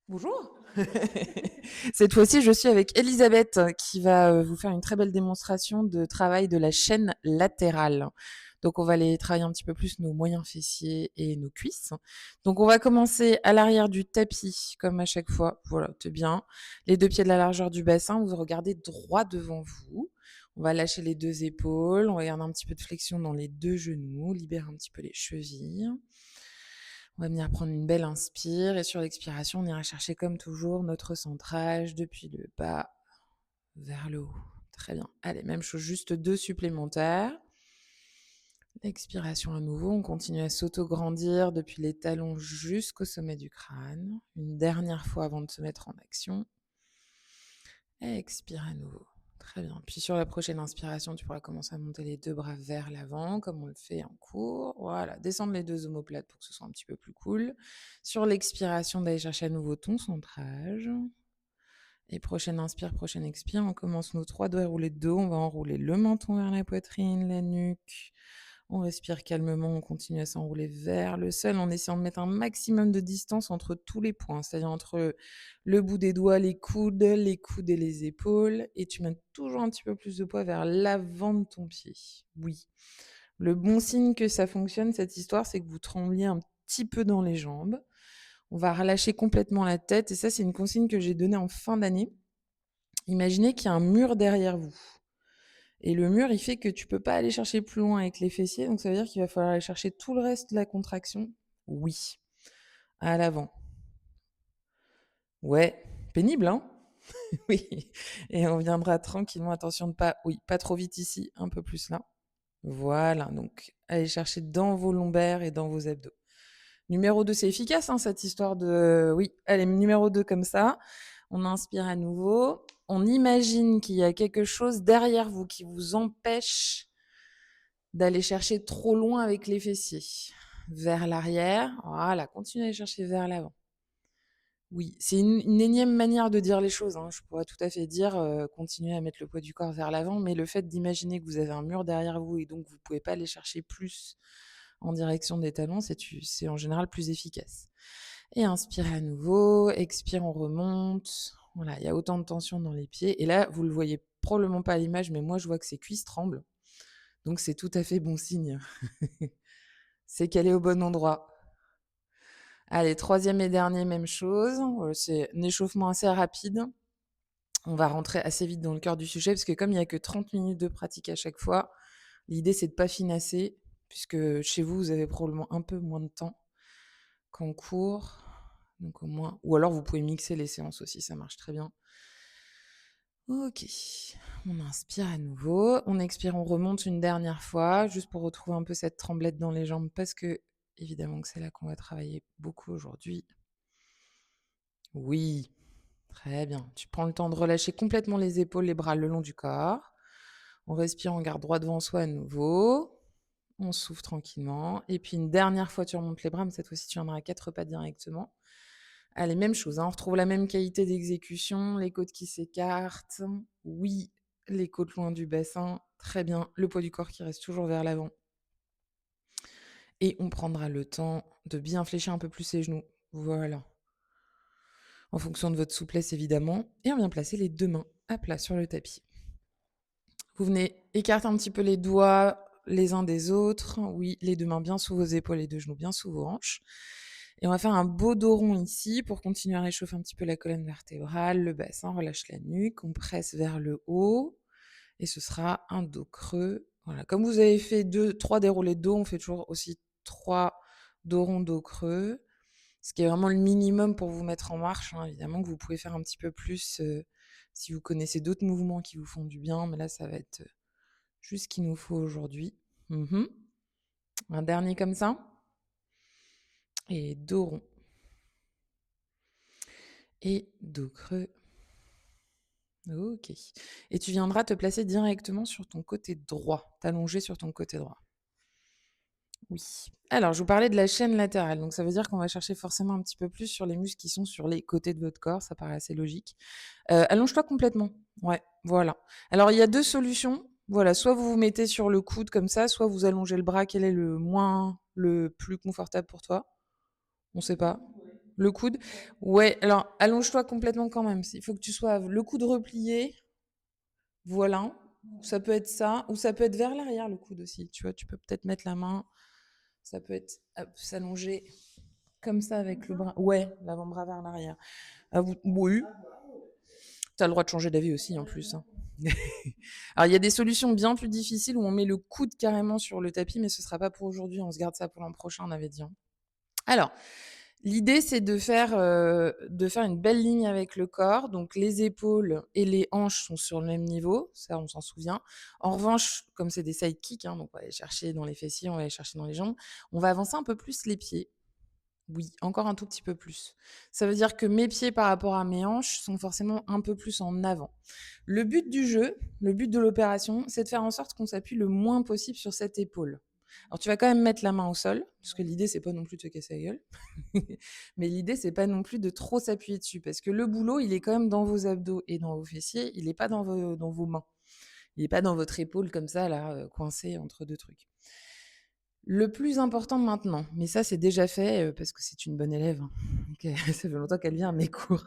Bonjour. Cette fois-ci, je suis avec Elisabeth qui va vous faire une très belle démonstration de travail de la chaîne latérale. Donc, on va aller travailler un petit peu plus nos moyens fessiers et nos cuisses. Donc, on va commencer à l'arrière du tapis, comme à chaque fois. Voilà, c'est bien. Les deux pieds de la largeur du bassin, vous regardez droit devant vous. On va lâcher les deux épaules, on va garder un petit peu de flexion dans les deux genoux, libérer un petit peu les chevilles. On va venir prendre une belle inspire et sur l'expiration, on ira chercher comme toujours notre centrage depuis le bas vers le haut. Très bien. Allez, même chose, juste deux supplémentaires. Expiration à nouveau, on continue à s'auto-grandir depuis les talons jusqu'au sommet du crâne. Une dernière fois avant de se mettre en action. Expire à nouveau. Très bien. Puis sur la prochaine inspiration, tu pourras commencer à monter les deux bras vers l'avant, comme on le fait en cours. Voilà, descendre les deux omoplates pour que ce soit un petit peu plus cool. Sur l'expiration, d'aller chercher à nouveau ton centrage. Et prochaine inspire, prochaine expire, on commence nos trois doigts roulés de dos. On va enrouler le menton vers la poitrine, la nuque. On respire calmement, on continue à s'enrouler vers le sol en essayant de mettre un maximum de distance entre tous les points, c'est-à-dire entre le bout des doigts, les coudes et les épaules. Et tu mets toujours un petit peu plus de poids vers l'avant de ton pied. Oui. Le bon signe que ça fonctionne, cette histoire, c'est que vous trembliez un petit peu dans les jambes. On va relâcher complètement la tête. Et ça, c'est une consigne que j'ai donnée en fin d'année. Imaginez qu'il y a un mur derrière vous. Et le mur, il fait que tu peux pas aller chercher plus loin avec les fessiers, donc ça veut dire qu'il va falloir aller chercher tout le reste de la contraction. Oui. À l'avant. Ouais. Pénible, hein? Oui. Et on viendra tranquillement. Attention de pas, oui, pas trop vite ici, un peu plus là. Voilà. Donc, allez chercher dans vos lombaires et dans vos abdos. Numéro 2, c'est efficace, hein, cette histoire de, oui. Allez, numéro 2 comme ça. On inspire à nouveau. On imagine qu'il y a quelque chose derrière vous qui vous empêche d'aller chercher trop loin avec les fessiers. Vers l'arrière, voilà, continuez à aller chercher vers l'avant. Oui, c'est une énième manière de dire les choses, hein. Je pourrais tout à fait dire, continuez à mettre le poids du corps vers l'avant, mais le fait d'imaginer que vous avez un mur derrière vous et donc vous pouvez pas aller chercher plus en direction des talons, c'est en général plus efficace. Et inspirez à nouveau, expire, on remonte. Voilà, il y a autant de tension dans les pieds. Et là, vous le voyez probablement pas à l'image, mais moi je vois que ses cuisses tremblent. Donc c'est tout à fait bon signe. C'est qu'elle est au bon endroit. Allez, troisième et dernier, même chose. C'est un échauffement assez rapide. On va rentrer assez vite dans le cœur du sujet parce que comme il n'y a que 30 minutes de pratique à chaque fois, l'idée c'est de pas finasser puisque chez vous, vous avez probablement un peu moins de temps qu'en cours. Donc au moins, ou alors vous pouvez mixer les séances aussi, ça marche très bien. Ok, on inspire à nouveau, on expire, on remonte une dernière fois, juste pour retrouver un peu cette tremblette dans les jambes, parce que évidemment que c'est là qu'on va travailler beaucoup aujourd'hui. Oui, très bien. Tu prends le temps de relâcher complètement les épaules, les bras le long du corps. On respire, on garde droit devant soi à nouveau. On souffle tranquillement. Et puis une dernière fois, tu remontes les bras, mais cette fois-ci, tu viendras à quatre pas directement. Allez, même chose, hein, on retrouve la même qualité d'exécution, les côtes qui s'écartent. Oui, les côtes loin du bassin. Très bien. Le poids du corps qui reste toujours vers l'avant. Et on prendra le temps de bien fléchir un peu plus ses genoux. Voilà. En fonction de votre souplesse, évidemment. Et on vient placer les deux mains à plat sur le tapis. Vous venez écarter un petit peu les doigts les uns des autres. Oui, les deux mains bien sous vos épaules, les deux genoux bien sous vos hanches. Et on va faire un beau dos rond ici pour continuer à réchauffer un petit peu la colonne vertébrale, le bassin, relâche la nuque, on presse vers le haut et ce sera un dos creux. Voilà, comme vous avez fait 3 déroulés de dos, on fait toujours aussi 3 dos ronds, dos creux, ce qui est vraiment le minimum pour vous mettre en marche, hein. Évidemment que vous pouvez faire un petit peu plus si vous connaissez d'autres mouvements qui vous font du bien, mais là ça va être juste ce qu'il nous faut aujourd'hui. Un dernier comme ça. Et dos rond. Et dos creux. Ok. Et tu viendras te placer directement sur ton côté droit, t'allonger sur ton côté droit. Oui. Alors, je vous parlais de la chaîne latérale. Donc, ça veut dire qu'on va chercher forcément un petit peu plus sur les muscles qui sont sur les côtés de votre corps. Ça paraît assez logique. Allonge-toi complètement. Ouais, voilà. Alors, il y a deux solutions. Voilà, soit vous vous mettez sur le coude comme ça, soit vous allongez le bras. Quel est le plus confortable pour toi? On sait pas. Le coude. Ouais, alors allonge-toi complètement quand même. Il faut que tu sois le coude replié. Voilà. Ça peut être ça. Ou ça peut être vers l'arrière, le coude aussi. Tu vois, tu peux peut-être mettre la main. Ça peut être s'allonger comme ça avec le bras. Ouais, l'avant-bras vers l'arrière. Ah, oui. Tu as le droit de changer d'avis aussi en plus, hein. Alors, il y a des solutions bien plus difficiles où on met le coude carrément sur le tapis, mais ce sera pas pour aujourd'hui. On se garde ça pour l'an prochain, on avait dit, hein. Alors, l'idée, c'est de faire une belle ligne avec le corps. Donc, les épaules et les hanches sont sur le même niveau. Ça, on s'en souvient. En revanche, comme c'est des sidekicks, hein, donc on va aller chercher dans les fessiers, on va aller chercher dans les jambes, on va avancer un peu plus les pieds. Oui, encore un tout petit peu plus. Ça veut dire que mes pieds par rapport à mes hanches sont forcément un peu plus en avant. Le but du jeu, le but de l'opération, c'est de faire en sorte qu'on s'appuie le moins possible sur cette épaule. Alors tu vas quand même mettre la main au sol, parce que l'idée c'est pas non plus de te casser la gueule, mais l'idée c'est pas non plus de trop s'appuyer dessus, parce que le boulot il est quand même dans vos abdos et dans vos fessiers, il est pas dans vos mains, il est pas dans votre épaule comme ça là, coincée entre deux trucs. Le plus important maintenant, mais ça c'est déjà fait, parce que c'est une bonne élève, hein, ça fait longtemps qu'elle vient à mes cours.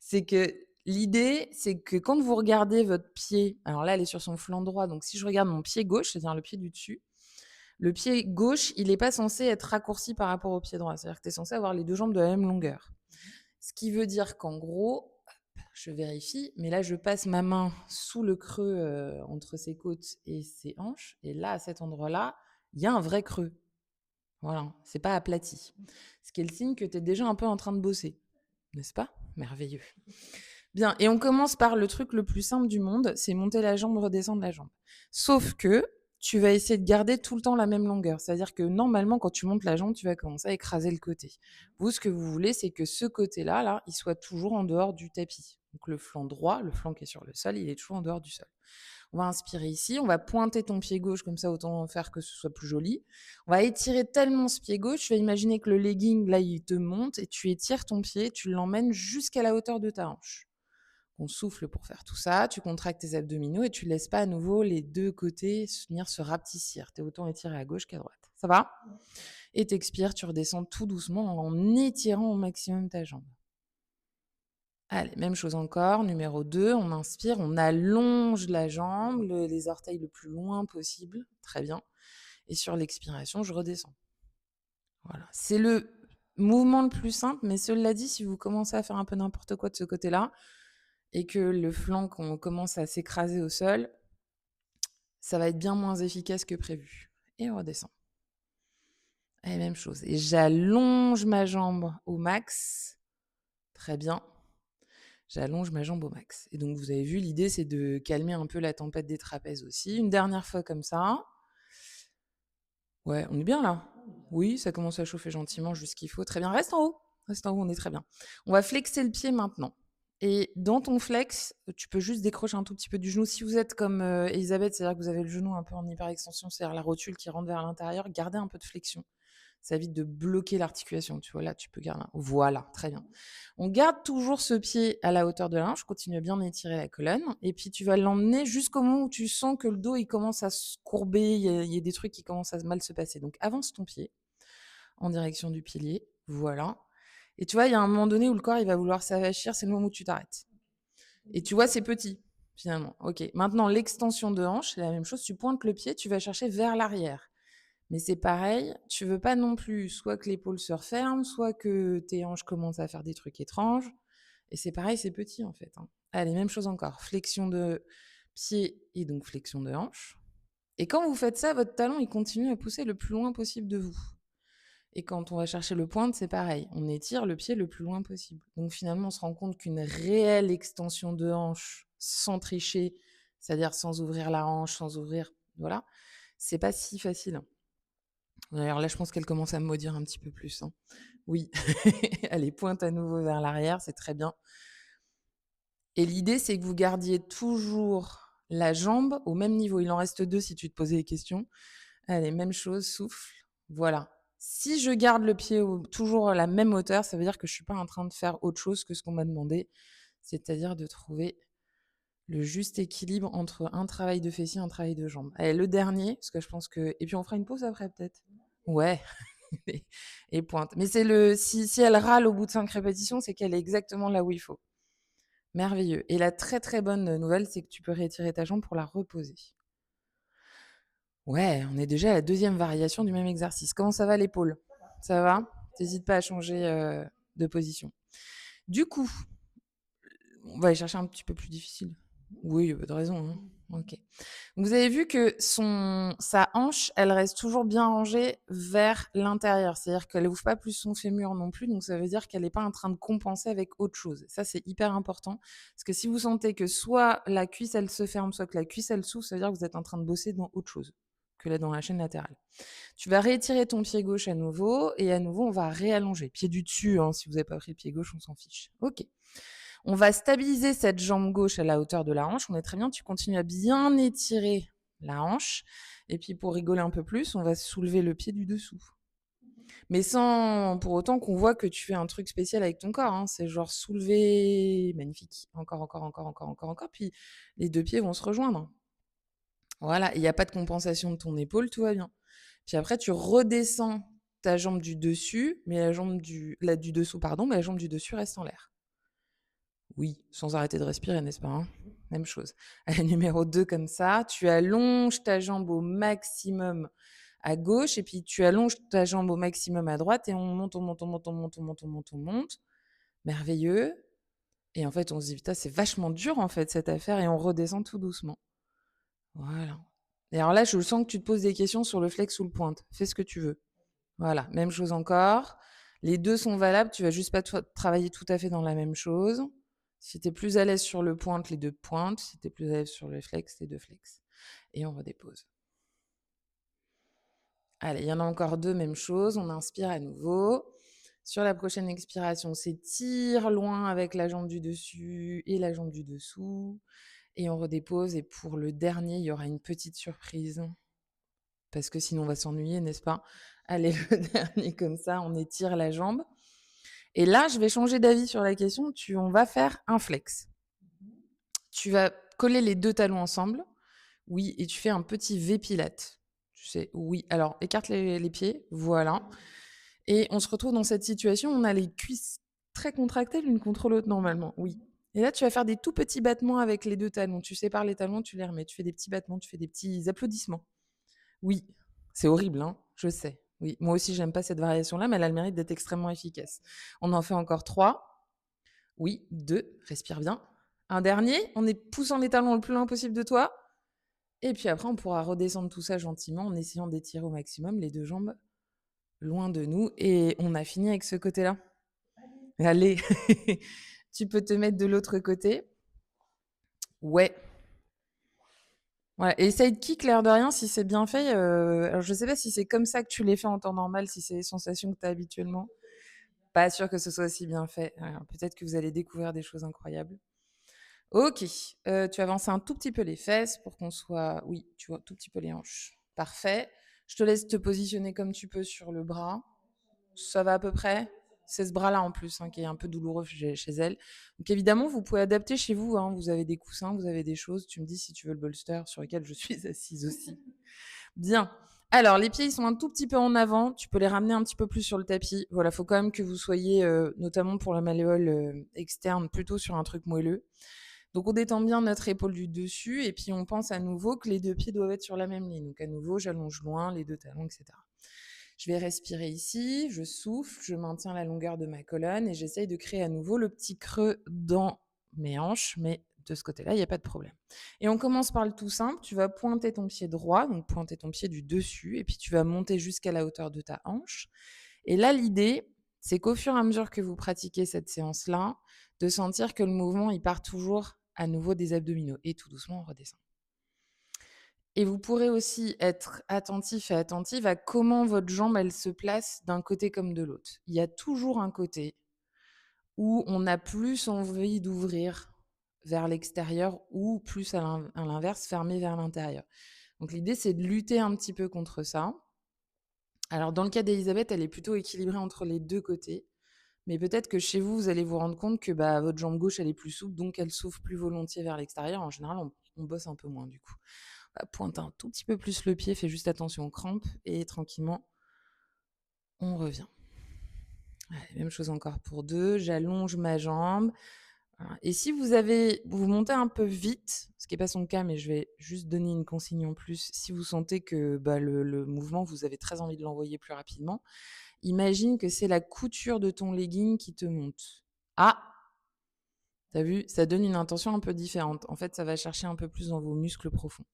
C'est que l'idée, c'est que quand vous regardez votre pied, alors là elle est sur son flanc droit, donc si je regarde mon pied gauche, c'est-à-dire le pied du dessus, le pied gauche, il est pas censé être raccourci par rapport au pied droit. C'est-à-dire que tu es censé avoir les 2 jambes de la même longueur. Ce qui veut dire qu'en gros, je vérifie, mais là je passe ma main sous le creux, entre ses côtes et ses hanches et là, à cet endroit-là, il y a un vrai creux. Voilà, c'est pas aplati. Ce qui est le signe que tu es déjà un peu en train de bosser, n'est-ce pas? Merveilleux. Bien, et on commence par le truc le plus simple du monde, c'est monter la jambe, redescendre la jambe. Sauf que tu vas essayer de garder tout le temps la même longueur. C'est-à-dire que normalement, quand tu montes la jambe, tu vas commencer à écraser le côté. Vous, ce que vous voulez, c'est que ce côté-là, là, il soit toujours en dehors du tapis. Donc le flanc droit, le flanc qui est sur le sol, il est toujours en dehors du sol. On va inspirer ici, on va pointer ton pied gauche, comme ça, autant faire que ce soit plus joli. On va étirer tellement ce pied gauche, tu vas imaginer que le legging, là, il te monte et tu étires ton pied, tu l'emmènes jusqu'à la hauteur de ta hanche. On souffle pour faire tout ça, tu contractes tes abdominaux et tu laisses pas à nouveau les deux côtés venir se rapetissir. Tu es autant étiré à gauche qu'à droite. Ça va? Et t'expires, tu redescends tout doucement en étirant au maximum ta jambe. Allez, même chose encore, numéro 2, on inspire, on allonge la jambe, les orteils le plus loin possible, très bien. Et sur l'expiration, je redescends. Voilà, c'est le mouvement le plus simple, mais cela dit, si vous commencez à faire un peu n'importe quoi de ce côté-là, et que le flanc commence à s'écraser au sol, ça va être bien moins efficace que prévu. Et on redescend. Et même chose. Et j'allonge ma jambe au max. Très bien. J'allonge ma jambe au max. Et donc, vous avez vu, l'idée, c'est de calmer un peu la tempête des trapèzes aussi. Une dernière fois comme ça. Ouais, on est bien là. Oui, ça commence à chauffer gentiment, juste ce qu'il faut. Très bien. Reste en haut. Reste en haut, on est très bien. On va flexer le pied maintenant. Et dans ton flex, tu peux juste décrocher un tout petit peu du genou. Si vous êtes comme Elisabeth, c'est-à-dire que vous avez le genou un peu en hyperextension, c'est-à-dire la rotule qui rentre vers l'intérieur, gardez un peu de flexion. Ça évite de bloquer l'articulation. Tu vois, là, tu peux garder. Voilà, très bien. On garde toujours ce pied à la hauteur de la hanche. Continue à bien étirer la colonne. Et puis, tu vas l'emmener jusqu'au moment où tu sens que le dos, il commence à se courber. Il y a des trucs qui commencent à mal se passer. Donc, avance ton pied en direction du pilier. Voilà. Et tu vois, il y a un moment donné où le corps, il va vouloir s'avachir. C'est le moment où tu t'arrêtes. Et tu vois, c'est petit, finalement. OK. Maintenant, l'extension de hanche, c'est la même chose. Tu pointes le pied, tu vas chercher vers l'arrière. Mais c'est pareil, tu veux pas non plus soit que l'épaule se referme, soit que tes hanches commencent à faire des trucs étranges. Et c'est pareil, c'est petit en fait, hein. Allez, même chose encore. Flexion de pied et donc flexion de hanche. Et quand vous faites ça, votre talon, il continue à pousser le plus loin possible de vous. Et quand on va chercher le pointe, c'est pareil. On étire le pied le plus loin possible. Donc finalement, on se rend compte qu'une réelle extension de hanche sans tricher, c'est-à-dire sans ouvrir la hanche, sans ouvrir, voilà, c'est pas si facile. D'ailleurs, là, je pense qu'elle commence à me maudire un petit peu plus, hein. Oui. Allez, pointe à nouveau vers l'arrière, c'est très bien. Et l'idée, c'est que vous gardiez toujours la jambe au même niveau. Il en reste 2 si tu te posais des questions. Allez, même chose, souffle. Voilà. Si je garde le pied toujours à la même hauteur, ça veut dire que je suis pas en train de faire autre chose que ce qu'on m'a demandé, c'est-à-dire de trouver le juste équilibre entre un travail de fessier et un travail de jambe. Allez, le dernier, parce que je pense que... Et puis on fera une pause après, peut-être. Ouais. et pointe. Mais si elle râle au bout de 5 répétitions, c'est qu'elle est exactement là où il faut. Merveilleux. Et la très très bonne nouvelle, c'est que tu peux réétirer ta jambe pour la reposer. Ouais, on est déjà à la deuxième variation du même exercice. Comment ça va l'épaule? Ça va? T'hésites pas à changer de position. Du coup, on va aller chercher un petit peu plus difficile. Oui, il n'y a pas de raison. Hein. Ok. Vous avez vu que sa hanche, elle reste toujours bien rangée vers l'intérieur. C'est-à-dire qu'elle n'ouvre pas plus son fémur non plus. Donc, ça veut dire qu'elle n'est pas en train de compenser avec autre chose. Ça, c'est hyper important. Parce que si vous sentez que soit la cuisse, elle se ferme, soit que la cuisse, elle s'ouvre, ça veut dire que vous êtes en train de bosser dans autre chose que là dans la chaîne latérale. Tu vas réétirer ton pied gauche à nouveau. Et à nouveau, on va réallonger. Pied du dessus, hein, si vous n'avez pas pris le pied gauche, on s'en fiche. Ok. On va stabiliser cette jambe gauche à la hauteur de la hanche. On est très bien. Tu continues à bien étirer la hanche. Et puis, pour rigoler un peu plus, on va soulever le pied du dessous. Mais sans pour autant qu'on voit que tu fais un truc spécial avec ton corps. Hein. C'est genre soulever. Magnifique. Encore, encore, encore, encore, encore, encore. Puis, les deux pieds vont se rejoindre. Voilà. Il n'y a pas de compensation de ton épaule. Tout va bien. Puis après, tu redescends ta jambe du dessus, mais la jambe du dessous, pardon, mais la jambe du dessus reste en l'air. Oui, sans arrêter de respirer, n'est-ce pas, hein? Même chose. Numéro 2, comme ça, tu allonges ta jambe au maximum à gauche et puis tu allonges ta jambe au maximum à droite et on monte, on monte, on monte, on monte, on monte, on monte, on monte. Merveilleux. Et en fait, on se dit: «Putain, c'est vachement dur, en fait, cette affaire» et on redescend tout doucement. Voilà. Et alors là, je sens que tu te poses des questions sur le flex ou le pointe. Fais ce que tu veux. Voilà, même chose encore. Les 2 sont valables, tu vas juste pas travailler tout à fait dans la même chose. Si tu es plus à l'aise sur le pointe, les 2 pointes. Si tu es plus à l'aise sur le flex, les 2 flex. Et on redépose. Allez, il y en a encore 2, même chose. On inspire à nouveau. Sur la prochaine expiration, on s'étire loin avec la jambe du dessus et la jambe du dessous. Et on redépose. Et pour le dernier, il y aura une petite surprise. Parce que sinon, on va s'ennuyer, n'est-ce pas? Allez, le dernier comme ça, on étire la jambe. Et là, je vais changer d'avis sur la question. On va faire un flex. Tu vas coller les 2 talons ensemble. Oui, et tu fais un petit V pilate. Tu sais, oui. Alors, écarte les pieds. Voilà. Et on se retrouve dans cette situation. On a les cuisses très contractées l'une contre l'autre normalement. Oui. Et là, tu vas faire des tout petits battements avec les 2 talons. Tu sépares les talons, tu les remets. Tu fais des petits battements, tu fais des petits applaudissements. Oui, c'est horrible, hein, je sais. Oui, moi aussi, j'aime pas cette variation-là, mais elle a le mérite d'être extrêmement efficace. On en fait encore 3. Oui, 2. Respire bien. Un dernier, on est poussant les talons le plus loin possible de toi. Et puis après, on pourra redescendre tout ça gentiment en essayant d'étirer au maximum les 2 jambes loin de nous. Et on a fini avec ce côté-là. Allez, tu peux te mettre de l'autre côté. Ouais. Ouais, et essaye de kick l'air de rien si c'est bien fait. Alors je sais pas si c'est comme ça que tu les fais en temps normal, si c'est les sensations que tu as habituellement. Pas sûr que ce soit aussi bien fait. Alors, peut-être que vous allez découvrir des choses incroyables. Ok, tu avances un tout petit peu les fesses pour qu'on soit... Oui, tu vois, tout petit peu les hanches. Parfait. Je te laisse te positionner comme tu peux sur le bras. Ça va à peu près. C'est ce bras-là en plus qui est un peu douloureux chez elle. Donc évidemment, vous pouvez adapter chez vous. Hein. Vous avez des coussins, vous avez des choses. Tu me dis si tu veux le bolster sur lequel je suis assise aussi. Bien. Alors, les pieds, ils sont un tout petit peu en avant. Tu peux les ramener un petit peu plus sur le tapis. Voilà, faut quand même que vous soyez, notamment pour la malléole externe, plutôt sur un truc moelleux. Donc, on détend bien notre épaule du dessus et puis on pense à nouveau que les 2 pieds doivent être sur la même ligne. Donc, à nouveau, j'allonge loin les 2 talons, etc. Je vais respirer ici, je souffle, je maintiens la longueur de ma colonne et j'essaye de créer à nouveau le petit creux dans mes hanches, mais de ce côté-là, il n'y a pas de problème. Et on commence par le tout simple, tu vas pointer ton pied droit, donc pointer ton pied du dessus, et puis tu vas monter jusqu'à la hauteur de ta hanche. Et là, l'idée, c'est qu'au fur et à mesure que vous pratiquez cette séance-là, de sentir que le mouvement, il part toujours à nouveau des abdominaux. Et tout doucement, on redescend. Et vous pourrez aussi être attentif et attentive à comment votre jambe, elle se place d'un côté comme de l'autre. Il y a toujours un côté où on a plus envie d'ouvrir vers l'extérieur ou plus à l'inverse, fermer vers l'intérieur. Donc l'idée, c'est de lutter un petit peu contre ça. Alors dans le cas d'Elisabeth, elle est plutôt équilibrée entre les 2 côtés. Mais peut-être que chez vous, vous allez vous rendre compte que votre jambe gauche, elle est plus souple, donc elle s'ouvre plus volontiers vers l'extérieur. En général, on bosse un peu moins du coup. Pointe un tout petit peu plus le pied, fais juste attention aux crampes et tranquillement, on revient. Allez, même chose encore pour 2. J'allonge ma jambe. Voilà. Et si vous montez un peu vite, ce qui n'est pas son cas, mais je vais juste donner une consigne en plus. Si vous sentez que le mouvement, vous avez très envie de l'envoyer plus rapidement, imagine que c'est la couture de ton legging qui te monte. Ah, t'as vu, ça donne une intention un peu différente. En fait, ça va chercher un peu plus dans vos muscles profonds.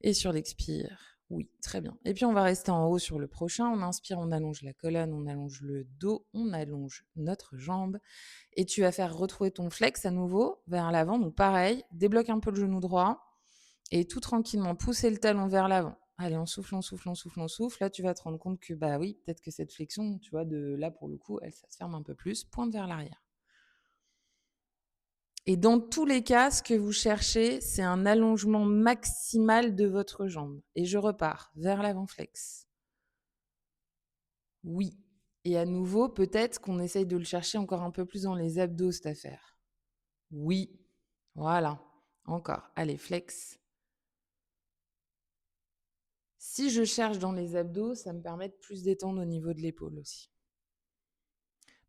Et sur l'expire, oui, très bien. Et puis on va rester en haut sur le prochain. On inspire, on allonge la colonne, on allonge le dos, on allonge notre jambe. Et tu vas faire retrouver ton flex à nouveau vers l'avant. Donc pareil, débloque un peu le genou droit et tout tranquillement, pousser le talon vers l'avant. Allez, on souffle, on souffle, on souffle, on souffle. Là, tu vas te rendre compte que, bah oui, peut-être que cette flexion, tu vois, de là pour le coup, ça se ferme un peu plus. Pointe vers l'arrière. Et dans tous les cas, ce que vous cherchez, c'est un allongement maximal de votre jambe. Et je repars vers l'avant flex. Oui. Et à nouveau, peut-être qu'on essaye de le chercher encore un peu plus dans les abdos, cette affaire. Oui. Voilà. Encore. Allez, flex. Si je cherche dans les abdos, ça me permet de plus détendre au niveau de l'épaule aussi.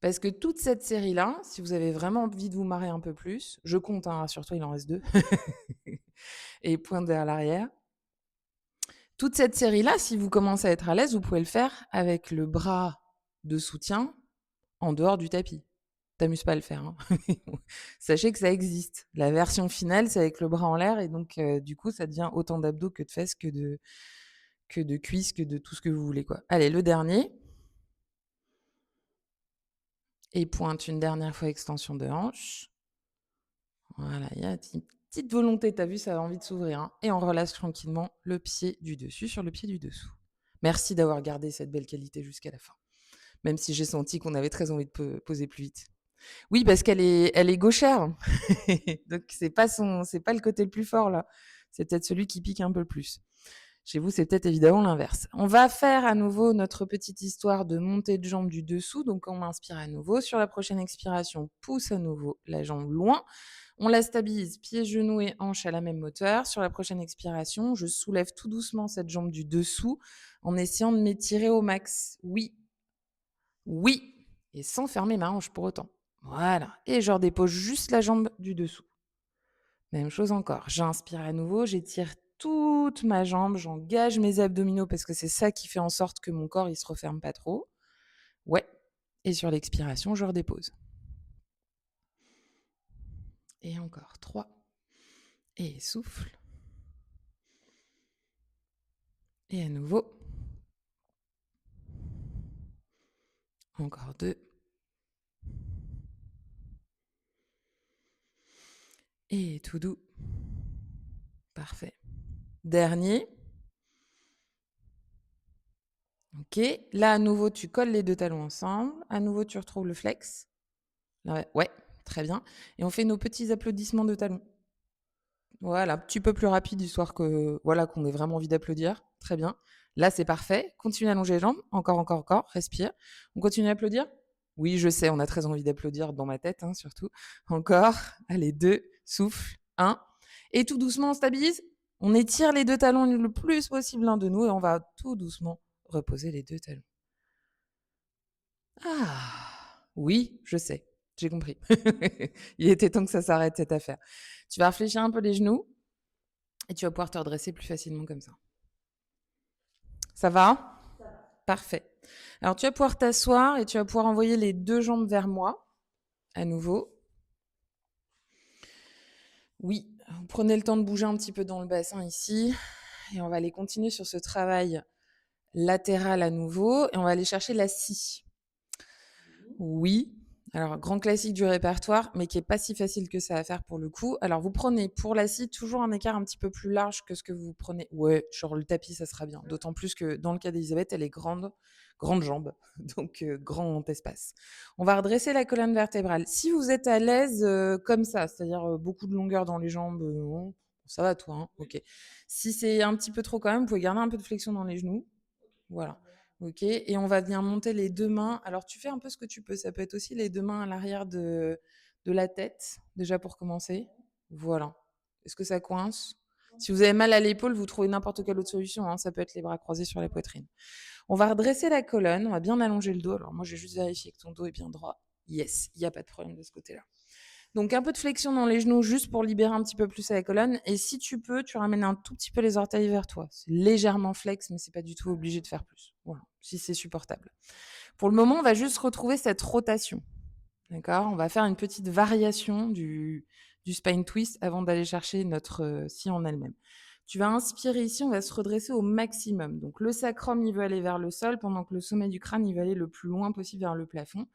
Parce que toute cette série-là, si vous avez vraiment envie de vous marrer un peu plus, je compte, hein, rassure-toi, il en reste 2. Et pointe vers l'arrière. Toute cette série-là, si vous commencez à être à l'aise, vous pouvez le faire avec le bras de soutien en dehors du tapis. T'amuses pas à le faire, hein. Sachez que ça existe. La version finale, c'est avec le bras en l'air et donc du coup, ça devient autant d'abdos que de fesses, que de cuisses, que de tout ce que vous voulez, quoi. Allez, le dernier. Et pointe une dernière fois, extension de hanche. Voilà, il y a une petite volonté, t'as vu, ça a envie de s'ouvrir, hein. Et on relâche tranquillement le pied du dessus sur le pied du dessous. Merci d'avoir gardé cette belle qualité jusqu'à la fin. Même si j'ai senti qu'on avait très envie de poser plus vite. Oui, parce elle est gauchère. Donc c'est pas le côté le plus fort là. C'est peut-être celui qui pique un peu plus. Chez vous, c'est peut-être évidemment l'inverse. On va faire à nouveau notre petite histoire de montée de jambe du dessous. Donc on inspire à nouveau. Sur la prochaine expiration, pousse à nouveau la jambe loin. On la stabilise, pieds, genoux et hanches à la même hauteur. Sur la prochaine expiration, je soulève tout doucement cette jambe du dessous en essayant de m'étirer au max. Oui, oui, et sans fermer ma hanche pour autant. Voilà. Et je redépose juste la jambe du dessous. Même chose encore. J'inspire à nouveau, j'étire toute ma jambe, j'engage mes abdominaux parce que c'est ça qui fait en sorte que mon corps il se referme pas trop. Ouais. Et sur l'expiration, je redépose. Et encore 3. Et souffle. Et à nouveau. Encore 2. Et tout doux. Parfait. Dernier. Ok. Là, à nouveau, tu colles les 2 talons ensemble. À nouveau, tu retrouves le flex. Là, ouais, très bien. Et on fait nos petits applaudissements de talons. Voilà, un petit peu plus rapide, histoire que voilà qu'on ait vraiment envie d'applaudir. Très bien. Là, c'est parfait. Continue à allonger les jambes. Encore, encore, encore. Respire. On continue à applaudir. Oui, je sais, on a très envie d'applaudir dans ma tête, hein, surtout. Encore. Allez, 2. Souffle. 1. Et tout doucement, on stabilise. On étire les 2 talons le plus possible l'un de nous et on va tout doucement reposer les 2 talons. Ah, oui, je sais. J'ai compris. Il était temps que ça s'arrête, cette affaire. Tu vas réfléchir un peu les genoux et tu vas pouvoir te redresser plus facilement comme ça. Ça va? Parfait. Alors, tu vas pouvoir t'asseoir et tu vas pouvoir envoyer les 2 jambes vers moi, à nouveau. Oui, vous prenez le temps de bouger un petit peu dans le bassin ici et on va aller continuer sur ce travail latéral à nouveau et on va aller chercher la scie. Oui. Alors, grand classique du répertoire, mais qui est pas si facile que ça à faire pour le coup. Alors, vous prenez pour la scie toujours un écart un petit peu plus large que ce que vous prenez. Ouais, genre le tapis, ça sera bien. D'autant plus que dans le cas d'Elisabeth, elle est grande, grande jambe, donc grand espace. On va redresser la colonne vertébrale. Si vous êtes à l'aise comme ça, c'est-à-dire beaucoup de longueur dans les jambes, non, ça va toi, hein, ok. Si c'est un petit peu trop quand même, vous pouvez garder un peu de flexion dans les genoux. Voilà. Ok. Et on va venir monter les 2 mains. Alors, tu fais un peu ce que tu peux. Ça peut être aussi les 2 mains à l'arrière de la tête, déjà pour commencer. Voilà. Est-ce que ça coince? Si vous avez mal à l'épaule, vous trouvez n'importe quelle autre solution, hein. Ça peut être les bras croisés sur la poitrine. On va redresser la colonne, on va bien allonger le dos. Alors moi, j'ai juste vérifié que ton dos est bien droit. Yes, il n'y a pas de problème de ce côté-là. Donc un peu de flexion dans les genoux juste pour libérer un petit peu plus la colonne. Et si tu peux, tu ramènes un tout petit peu les orteils vers toi. C'est légèrement flex, mais c'est pas du tout obligé de faire plus. Voilà, si c'est supportable. Pour le moment, on va juste retrouver cette rotation. D'accord? On va faire une petite variation du spine twist avant d'aller chercher notre scie en elle-même. Tu vas inspirer ici, on va se redresser au maximum. Donc le sacrum, il veut aller vers le sol, pendant que le sommet du crâne, il va aller le plus loin possible vers le plafond.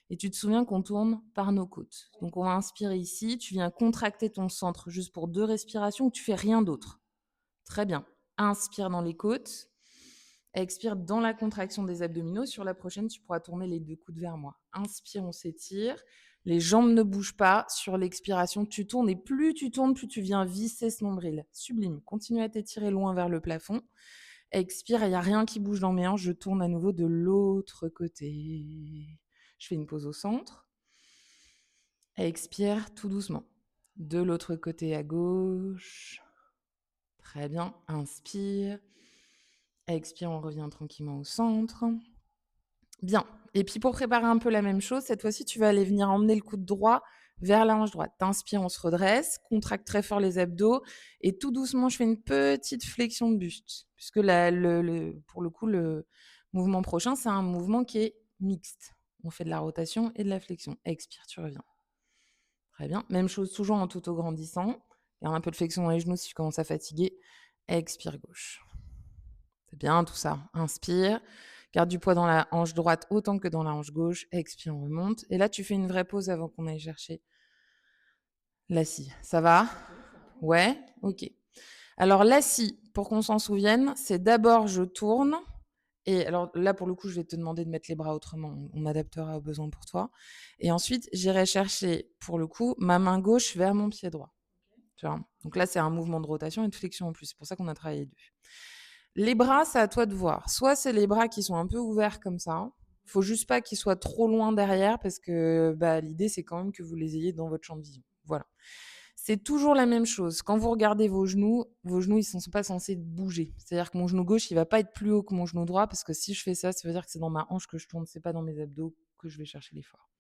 Et tu te souviens qu'on tourne par nos côtes. Donc on va inspirer ici, tu viens contracter ton centre juste pour 2 respirations ou tu fais rien d'autre. Très bien. Inspire dans les côtes. Expire dans la contraction des abdominaux. Sur la prochaine, tu pourras tourner les 2 coudes vers moi. Inspire, on s'étire. Les jambes ne bougent pas. Sur l'expiration, tu tournes. Et plus tu tournes, plus tu viens visser ce nombril. Sublime. Continue à t'étirer loin vers le plafond. Expire, il n'y a rien qui bouge dans mes hanches. Je tourne à nouveau de l'autre côté. Je fais une pause au centre. Expire tout doucement. De l'autre côté à gauche. Très bien. Inspire. Expire, on revient tranquillement au centre. Bien. Et puis pour préparer un peu la même chose, cette fois-ci, tu vas aller venir emmener le coude droit vers la hanche droite. T'inspires, on se redresse, contracte très fort les abdos et tout doucement, je fais une petite flexion de buste. Puisque pour le coup, le mouvement prochain, c'est un mouvement qui est mixte. On fait de la rotation et de la flexion. Expire, tu reviens. Très bien. Même chose toujours en tout au grandissant. Garde un peu de flexion dans les genoux si tu commences à fatiguer. Expire gauche. C'est bien tout ça. Inspire. Garde du poids dans la hanche droite autant que dans la hanche gauche. Expire, on remonte. Et là, tu fais une vraie pause avant qu'on aille chercher la scie. Ça va? Ouais? Ok. Alors, la scie, pour qu'on s'en souvienne, c'est d'abord je tourne. Et alors là, pour le coup, je vais te demander de mettre les bras autrement. On adaptera aux besoins pour toi. Et ensuite, j'irai chercher, pour le coup, ma main gauche vers mon pied droit. Tu vois. Donc là, c'est un mouvement de rotation et de flexion en plus. C'est pour ça qu'on a travaillé deux. Les bras, c'est à toi de voir. Soit c'est les bras qui sont un peu ouverts comme ça. Faut juste pas qu'ils soient trop loin derrière parce que l'idée, c'est quand même que vous les ayez dans votre champ de vision. Voilà. C'est toujours la même chose. Quand vous regardez vos genoux, ils ne sont pas censés bouger. C'est-à-dire que mon genou gauche, il va pas être plus haut que mon genou droit parce que si je fais ça, ça veut dire que c'est dans ma hanche que je tourne, c'est pas dans mes abdos que je vais chercher l'effort.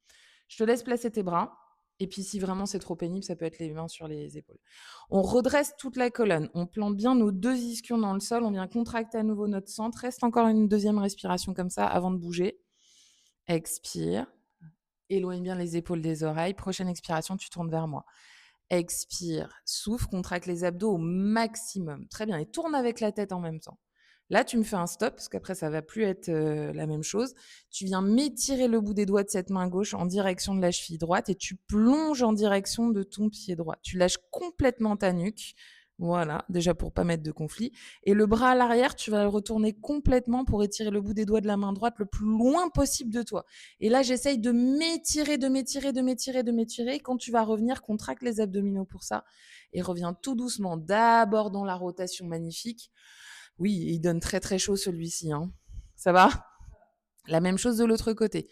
Je te laisse placer tes bras. Et puis, si vraiment c'est trop pénible, ça peut être les mains sur les épaules. On redresse toute la colonne. On plante bien nos 2 ischions dans le sol. On vient contracter à nouveau notre centre. Reste encore une deuxième respiration comme ça avant de bouger. Expire. Éloigne bien les épaules des oreilles. Prochaine expiration, tu tournes vers moi. Expire. Souffle. Contracte les abdos au maximum. Très bien. Et tourne avec la tête en même temps. Là, tu me fais un stop, parce qu'après, ça va plus être la même chose. Tu viens m'étirer le bout des doigts de cette main gauche en direction de la cheville droite et tu plonges en direction de ton pied droit. Tu lâches complètement ta nuque. Voilà, déjà pour pas mettre de conflit. Et le bras à l'arrière, tu vas le retourner complètement pour étirer le bout des doigts de la main droite le plus loin possible de toi. Et là, j'essaye de m'étirer, de m'étirer, de m'étirer, de m'étirer. Quand tu vas revenir, contracte les abdominaux pour ça et reviens tout doucement, d'abord dans la rotation magnifique. Oui, il donne très très chaud celui-ci. Hein. Ça va? La même chose de l'autre côté.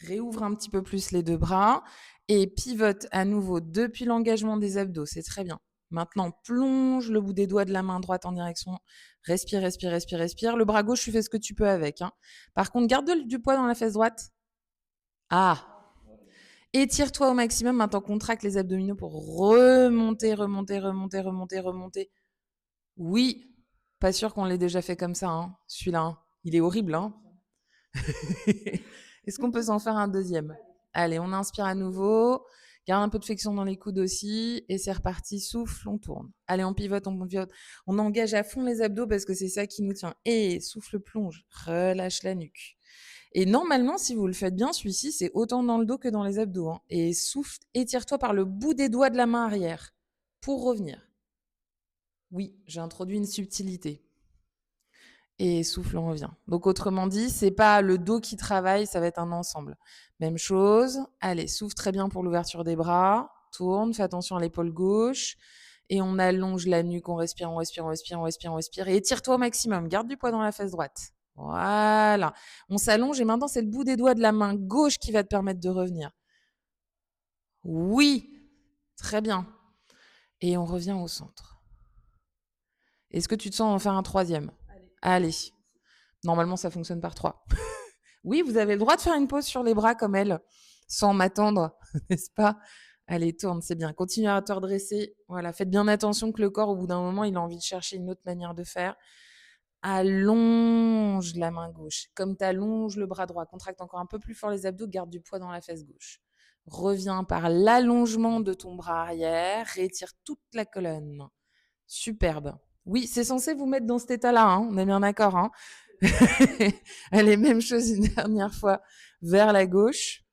Réouvre un petit peu plus les 2 bras et pivote à nouveau depuis l'engagement des abdos. C'est très bien. Maintenant, plonge le bout des doigts de la main droite en direction. Respire, respire, respire, respire. Le bras gauche, tu fais ce que tu peux avec. Hein. Par contre, garde du poids dans la fesse droite. Ah! Étire-toi au maximum. Maintenant, contracte les abdominaux pour remonter, remonter, remonter, remonter, remonter. Oui, pas sûr qu'on l'ait déjà fait comme ça, hein, celui-là. Hein. Il est horrible, hein. Est-ce qu'on peut s'en faire un deuxième? Allez, on inspire à nouveau. Garde un peu de flexion dans les coudes aussi. Et c'est reparti. Souffle, on tourne. Allez, on pivote, on pivote. On engage à fond les abdos parce que c'est ça qui nous tient. Et souffle, plonge. Relâche la nuque. Et normalement, si vous le faites bien, celui-ci, c'est autant dans le dos que dans les abdos. Hein. Et souffle, étire-toi par le bout des doigts de la main arrière pour revenir. Oui, j'ai introduit une subtilité. Et souffle, on revient. Donc, autrement dit, c'est pas le dos qui travaille, ça va être un ensemble. Même chose. Allez, souffle très bien pour l'ouverture des bras. Tourne, fais attention à l'épaule gauche. Et on allonge la nuque, on respire, on respire, on respire, on respire, on respire. Et étire-toi au maximum. Garde du poids dans la fesse droite. Voilà. On s'allonge et maintenant, c'est le bout des doigts de la main gauche qui va te permettre de revenir. Oui. Très bien. Et on revient au centre. Est-ce que tu te sens en faire un troisième? Allez. Normalement, ça fonctionne par 3. Oui, vous avez le droit de faire une pause sur les bras comme elle, sans m'attendre, n'est-ce pas? Allez, tourne, c'est bien. Continuez à te redresser. Voilà, faites bien attention que le corps, au bout d'un moment, il a envie de chercher une autre manière de faire. Allonge la main gauche. Comme tu allonges le bras droit, contracte encore un peu plus fort les abdos, garde du poids dans la fesse gauche. Reviens par l'allongement de ton bras arrière, rétire toute la colonne. Superbe. Oui, c'est censé vous mettre dans cet état-là, hein, on est bien d'accord. Hein. Allez, même chose une dernière fois vers la gauche.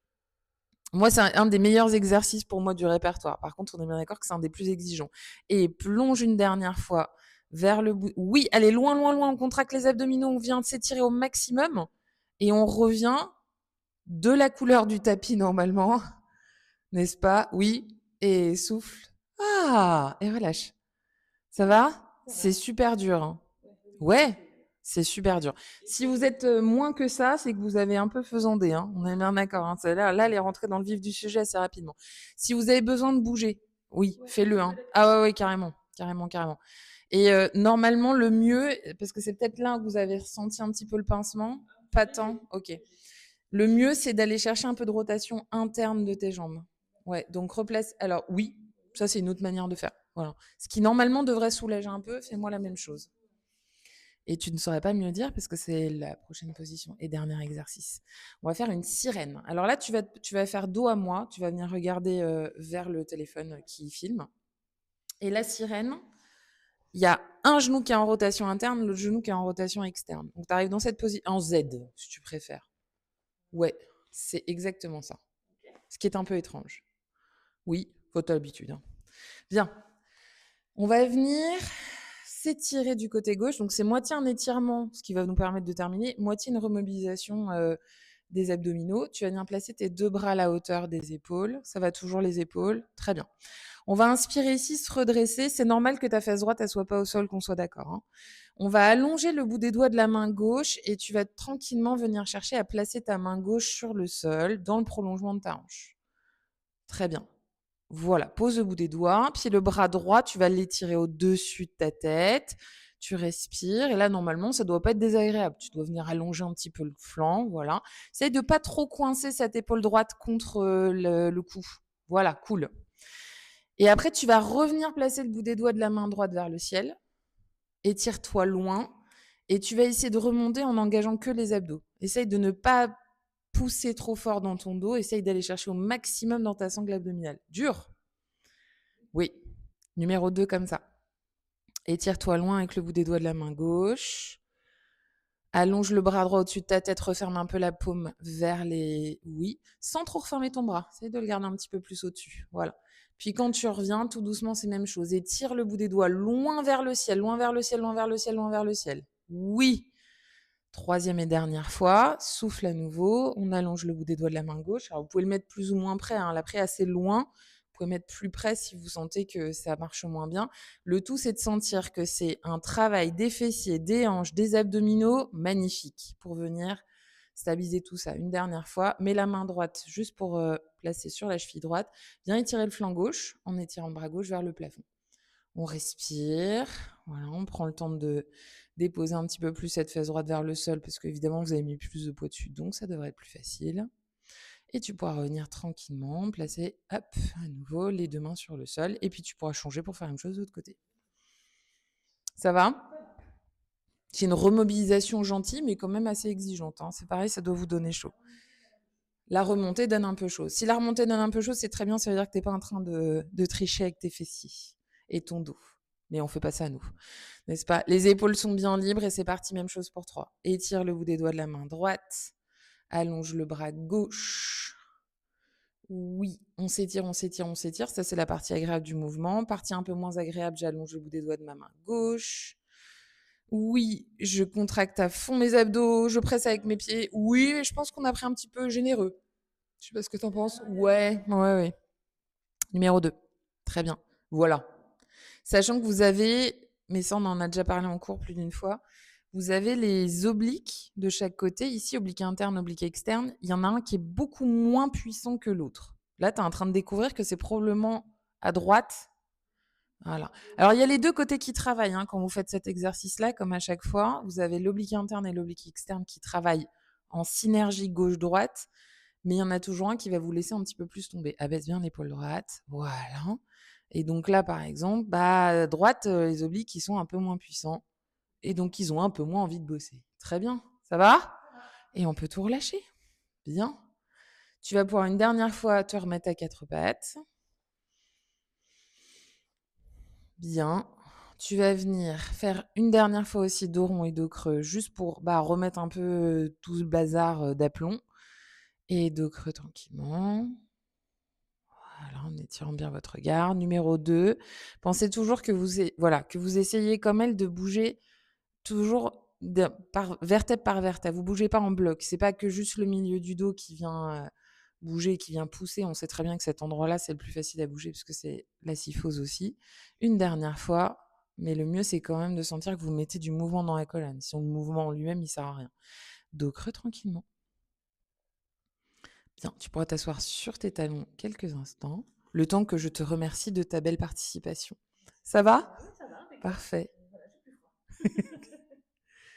Moi, c'est un des meilleurs exercices pour moi du répertoire. Par contre, on est bien d'accord que c'est un des plus exigeants. Et plonge une dernière fois vers le bout. Oui, allez, loin, loin, loin. On contracte les abdominaux, on vient de s'étirer au maximum. Et on revient de la couleur du tapis normalement. N'est-ce pas? Oui. Et souffle. Ah, et relâche. Ça va? C'est super dur. Hein. Ouais, c'est super dur. Si vous êtes moins que ça, c'est que vous avez un peu faisandé. Hein. On est bien d'accord. Hein. Là, elle est rentrée dans le vif du sujet assez rapidement. Si vous avez besoin de bouger, oui, fais-le. Hein. Ah ouais, carrément, carrément, carrément. Et normalement, le mieux, parce que c'est peut-être là que vous avez ressenti un petit peu le pincement, pas tant, ok. Le mieux, c'est d'aller chercher un peu de rotation interne de tes jambes. Ouais, donc replace. Alors oui, ça c'est une autre manière de faire. Voilà. Ce qui normalement devrait soulager un peu, fais-moi la même chose. Et tu ne saurais pas mieux dire parce que c'est la prochaine position et dernier exercice. On va faire une sirène. Alors là, tu vas faire dos à moi, tu vas venir regarder vers le téléphone qui filme. Et la sirène, il y a un genou qui est en rotation interne, l'autre genou qui est en rotation externe. Donc tu arrives dans cette position, en Z, si tu préfères. Ouais, c'est exactement ça. Ce qui est un peu étrange. Oui, faut l'habitude. Hein. Bien. On va venir s'étirer du côté gauche. Donc, c'est moitié un étirement, ce qui va nous permettre de terminer, moitié une remobilisation des abdominaux. Tu vas venir placer tes deux bras à la hauteur des épaules. Ça va toujours les épaules. Très bien. On va inspirer ici, se redresser. C'est normal que ta face droite, elle soit pas au sol, qu'on soit d'accord. Hein. On va allonger le bout des doigts de la main gauche et tu vas tranquillement venir chercher à placer ta main gauche sur le sol, dans le prolongement de ta hanche. Très bien. Voilà, pose le bout des doigts, puis le bras droit, tu vas l'étirer au-dessus de ta tête, tu respires, et là, normalement, ça doit pas être désagréable. Tu dois venir allonger un petit peu le flanc, voilà. Essaye de pas trop coincer cette épaule droite contre le cou. Voilà, cool. Et après, tu vas revenir placer le bout des doigts de la main droite vers le ciel, étire-toi loin, et tu vas essayer de remonter en engageant que les abdos. Essaye de ne pas pousser trop fort dans ton dos, essaye d'aller chercher au maximum dans ta sangle abdominale. Dur. Oui. Numéro 2, comme ça. Étire-toi loin avec le bout des doigts de la main gauche. Allonge le bras droit au-dessus de ta tête, referme un peu la paume vers les... Oui, sans trop refermer ton bras. Essaye de le garder un petit peu plus au-dessus. Voilà. Puis quand tu reviens, tout doucement, c'est la même chose. Étire le bout des doigts loin vers le ciel, loin vers le ciel, loin vers le ciel, loin vers le ciel. Oui. Troisième et dernière fois, souffle à nouveau. On allonge le bout des doigts de la main gauche. Alors, vous pouvez le mettre plus ou moins près. Hein. Là, près assez loin. Vous pouvez mettre plus près si vous sentez que ça marche moins bien. Le tout, c'est de sentir que c'est un travail des fessiers, des hanches, des abdominaux magnifique pour venir stabiliser tout ça. Une dernière fois, mets la main droite juste pour placer sur la cheville droite. Viens étirer le flanc gauche en étirant le bras gauche vers le plafond. On respire. Voilà, on prend le temps de déposer un petit peu plus cette fesse droite vers le sol parce qu'évidemment, vous avez mis plus de poids dessus, donc ça devrait être plus facile. Et tu pourras revenir tranquillement, placer, hop, à nouveau, les deux mains sur le sol. Et puis, tu pourras changer pour faire la même chose de l'autre côté. Ça va? C'est une remobilisation gentille, mais quand même assez exigeante. Hein. C'est pareil, ça doit vous donner chaud. La remontée donne un peu chaud. Si la remontée donne un peu chaud, c'est très bien, ça veut dire que tu n'es pas en train de tricher avec tes fessiers et ton dos. Mais on fait pas ça à nous, n'est-ce pas? Les épaules sont bien libres et c'est parti, même chose pour 3. Étire le bout des doigts de la main droite. Allonge le bras gauche. Oui, on s'étire, on s'étire, on s'étire. Ça, c'est la partie agréable du mouvement. Partie un peu moins agréable, j'allonge le bout des doigts de ma main gauche. Oui, je contracte à fond mes abdos, je presse avec mes pieds. Oui, mais je pense qu'on a pris un petit peu généreux. Je sais pas ce que t'en penses. Ouais, ouais, ouais. Numéro 2. Très bien. Voilà. Sachant que vous avez, mais ça on en a déjà parlé en cours plus d'une fois, vous avez les obliques de chaque côté. Ici, oblique interne, oblique externe. Il y en a un qui est beaucoup moins puissant que l'autre. Là, tu es en train de découvrir que c'est probablement à droite Voilà. Alors, il y a les deux côtés qui travaillent, hein, quand vous faites cet exercice-là, comme à chaque fois. Vous avez l'oblique interne et l'oblique externe qui travaillent en synergie gauche-droite, mais il y en a toujours un qui va vous laisser un petit peu plus tomber. Abaisse bien l'épaule droite. Voilà. Et donc là, par exemple, bah, droite, les obliques, ils sont un peu moins puissants. Et donc, ils ont un peu moins envie de bosser. Très bien. Ça va? Et on peut tout relâcher. Bien. Tu vas pouvoir une dernière fois te remettre à quatre pattes. Bien. Tu vas venir faire une dernière fois aussi dos rond et dos creux, juste pour bah, remettre un peu tout ce bazar d'aplomb. Et dos creux tranquillement. Voilà, en étirant bien votre regard. Numéro 2, pensez toujours que voilà, que vous essayez comme elle de bouger toujours vertèbre par vertèbre. Vous bougez pas en bloc. C'est pas que juste le milieu du dos qui vient bouger, qui vient pousser. On sait très bien que cet endroit-là, c'est le plus facile à bouger parce que c'est la syphose aussi. Une dernière fois, mais le mieux, c'est quand même de sentir que vous mettez du mouvement dans la colonne. Sinon, le mouvement en lui-même, il sert à rien. Dos creux tranquillement. Bien, tu pourras t'asseoir sur tes talons quelques instants, le temps que je te remercie de ta belle participation. Ça va? Ça va, impeccable. Parfait.